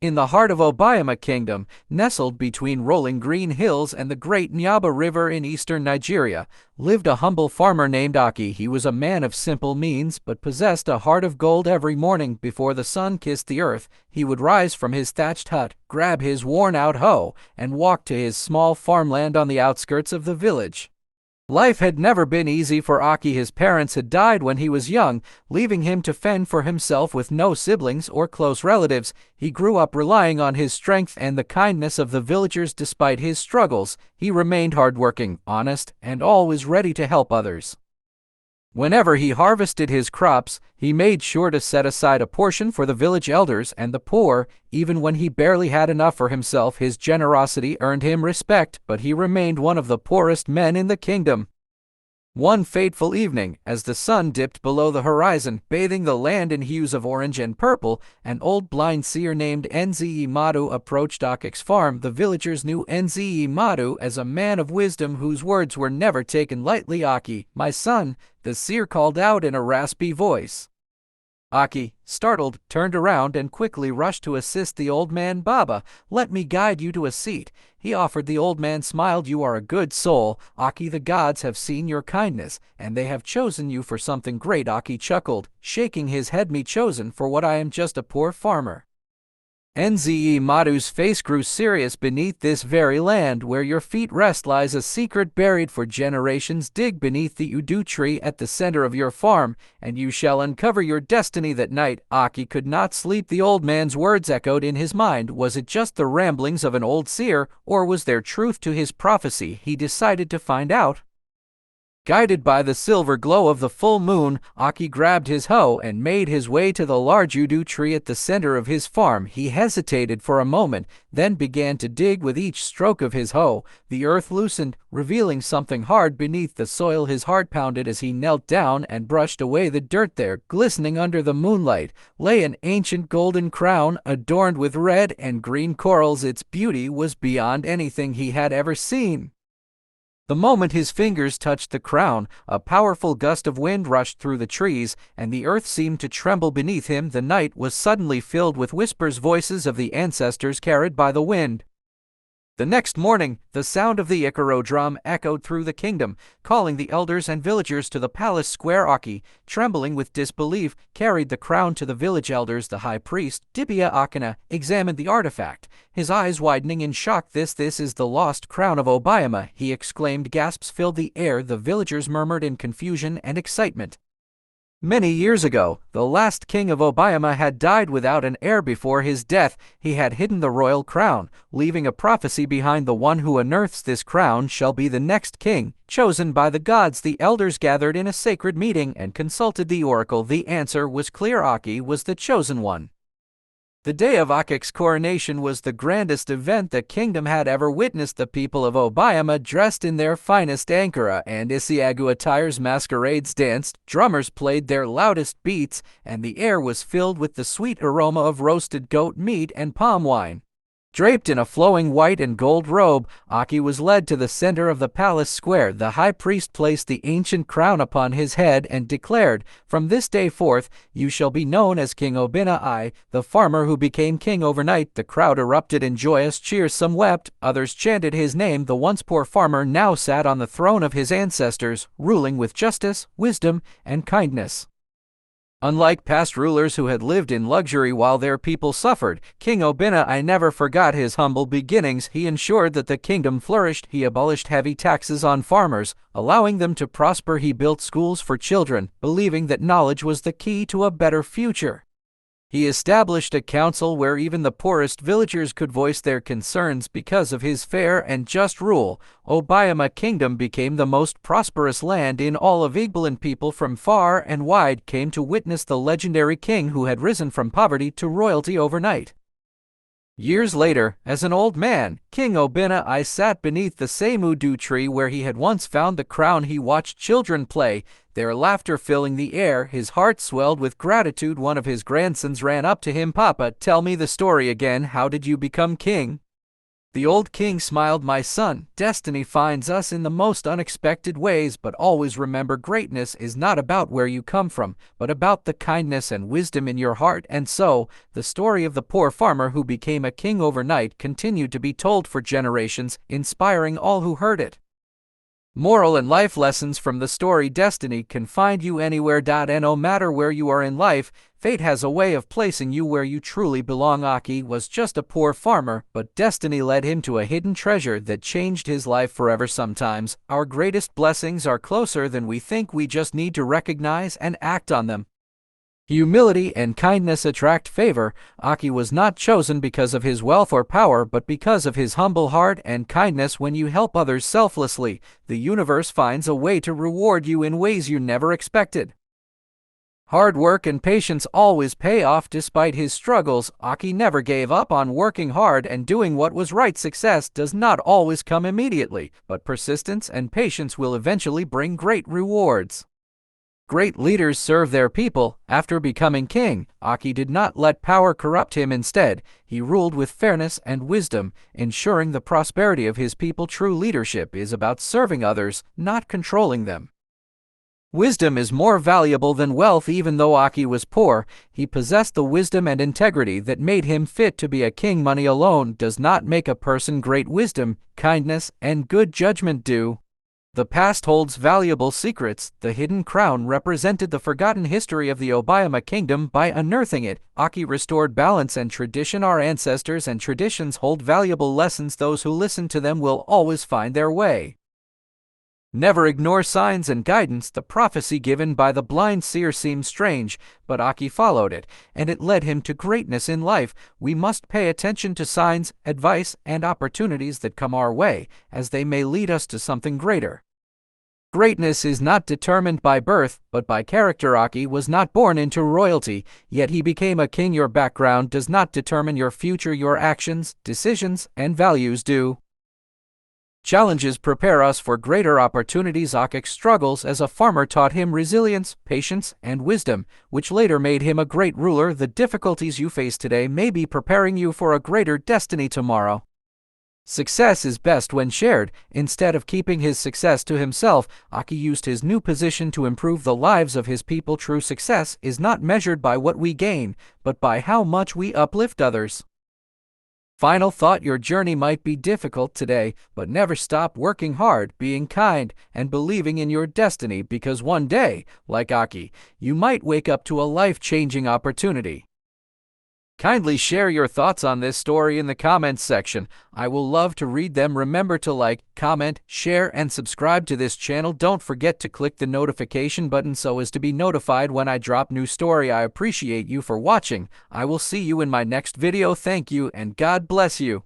In the heart of Obiama Kingdom, nestled between rolling green hills and the great Nyaba River in eastern Nigeria, lived a humble farmer named Aki. He was a man of simple means, but possessed a heart of gold. Every morning, before the sun kissed the earth, he would rise from his thatched hut, grab his worn-out hoe, and walk to his small farmland on the outskirts of the village. Life had never been easy for Aki. His parents had died when he was young, leaving him to fend for himself with no siblings or close relatives. He grew up relying on his strength and the kindness of the villagers. Despite his struggles, he remained hardworking, honest, and always ready to help others. Whenever he harvested his crops, he made sure to set aside a portion for the village elders and the poor. Even when he barely had enough for himself, his generosity earned him respect, but he remained one of the poorest men in the kingdom. One fateful evening, as the sun dipped below the horizon, bathing the land in hues of orange and purple, an old blind seer named Nze Madu approached Aki's farm. The villagers knew Nze Madu as a man of wisdom whose words were never taken lightly. "Aki, my son," the seer called out in a raspy voice. Aki, startled, turned around and quickly rushed to assist the old man. "Baba, let me guide you to a seat," he offered. The old man smiled. "You are a good soul, Aki. The gods have seen your kindness, and they have chosen you for something great." Aki chuckled, shaking his head. "Me chosen for what? I am just a poor farmer." Nze Madu's face grew serious. "Beneath this very land where your feet rest lies a secret buried for generations. Dig beneath the udu tree at the center of your farm, and you shall uncover your destiny." That night, Aki could not sleep. The old man's words echoed in his mind. Was it just the ramblings of an old seer, or was there truth to his prophecy? He decided to find out. Guided by the silver glow of the full moon, Aki grabbed his hoe and made his way to the large udu tree at the center of his farm. He hesitated for a moment, then began to dig. With each stroke of his hoe, the earth loosened, revealing something hard beneath the soil. His heart pounded as he knelt down and brushed away the dirt. There, glistening under the moonlight, lay an ancient golden crown adorned with red and green corals. Its beauty was beyond anything he had ever seen. The moment his fingers touched the crown, a powerful gust of wind rushed through the trees, and the earth seemed to tremble beneath him. The night was suddenly filled with whispers, voices of the ancestors carried by the wind. The next morning, the sound of the Ikaro drum echoed through the kingdom, calling the elders and villagers to the palace square. Aki, trembling with disbelief, carried the crown to the village elders. The high priest, Dibia Akana, examined the artifact, his eyes widening in shock. This is the lost crown of Obiama," he exclaimed. Gasps filled the air. The villagers murmured in confusion and excitement. Many years ago, the last king of Obiama had died without an heir. Before his death, he had hidden the royal crown, leaving a prophecy behind. The one who unearths this crown shall be the next king, chosen by the gods. The elders gathered in a sacred meeting and consulted the oracle. The answer was clear. Aki was the chosen one. The day of Aki's coronation was the grandest event the kingdom had ever witnessed. The people of Obiama, dressed in their finest Ankara and Isiagu attires, masquerades danced, drummers played their loudest beats, and the air was filled with the sweet aroma of roasted goat meat and palm wine. Draped in a flowing white and gold robe, Aki was led to the center of the palace square. The high priest placed the ancient crown upon his head and declared, "From this day forth, you shall be known as King Obina I, the farmer who became king overnight." The crowd erupted in joyous cheers. Some wept, others chanted his name. The once poor farmer now sat on the throne of his ancestors, ruling with justice, wisdom, and kindness. Unlike past rulers who had lived in luxury while their people suffered, King Obina I never forgot his humble beginnings. He ensured that the kingdom flourished. He abolished heavy taxes on farmers, allowing them to prosper. He built schools for children, believing that knowledge was the key to a better future. He established a council where even the poorest villagers could voice their concerns. Because of his fair and just rule, Obiama Kingdom became the most prosperous land in all of Igbo, and people from far and wide came to witness the legendary king who had risen from poverty to royalty overnight. Years later, as an old man, King Obina I sat beneath the same udu tree where he had once found the crown. He watched children play, their laughter filling the air. His heart swelled with gratitude. One of his grandsons ran up to him. "Papa, tell me the story again. How did you become king?" The old king smiled, "My son, destiny finds us in the most unexpected ways, but always remember greatness is not about where you come from, but about the kindness and wisdom in your heart." And so, the story of the poor farmer who became a king overnight continued to be told for generations, inspiring all who heard it. Moral and life lessons from the story. Destiny can find you anywhere. And no matter where you are in life, fate has a way of placing you where you truly belong. Aki was just a poor farmer, but destiny led him to a hidden treasure that changed his life forever. Sometimes, our greatest blessings are closer than we think. We just need to recognize and act on them. Humility and kindness attract favor. Aki was not chosen because of his wealth or power, but because of his humble heart and kindness. When you help others selflessly, the universe finds a way to reward you in ways you never expected. Hard work and patience always pay off. Despite his struggles, Aki never gave up on working hard and doing what was right. Success does not always come immediately, but persistence and patience will eventually bring great rewards. Great leaders serve their people. After becoming king, Aki did not let power corrupt him. Instead, he ruled with fairness and wisdom, ensuring the prosperity of his people. True leadership is about serving others, not controlling them. Wisdom is more valuable than wealth. Even though Aki was poor, he possessed the wisdom and integrity that made him fit to be a king. Money alone does not make a person great. Wisdom, kindness, and good judgment do. The past holds valuable secrets. The hidden crown represented the forgotten history of the Obayama kingdom. By unearthing it, Aki restored balance and tradition. Our ancestors and traditions hold valuable lessons. Those who listen to them will always find their way. Never ignore signs and guidance. The prophecy given by the blind seer seemed strange, but Aki followed it, and it led him to greatness in life. We must pay attention to signs, advice, and opportunities that come our way, as they may lead us to something greater. Greatness is not determined by birth, but by character. Aki was not born into royalty, yet he became a king. Your background does not determine your future. Your actions, decisions, and values do. Challenges prepare us for greater opportunities. Aki's struggles as a farmer taught him resilience, patience, and wisdom, which later made him a great ruler. The difficulties you face today may be preparing you for a greater destiny tomorrow. Success is best when shared. Instead of keeping his success to himself, Aki used his new position to improve the lives of his people. True success is not measured by what we gain, but by how much we uplift others. Final thought: your journey might be difficult today, but never stop working hard, being kind, and believing in your destiny, because one day, like Aki, you might wake up to a life-changing opportunity. Kindly share your thoughts on this story in the comments section. I will love to read them. Remember to like, comment, share, and subscribe to this channel. Don't forget to click the notification button so as to be notified when I drop new story. I appreciate you for watching. I will see you in my next video. Thank you and God bless you.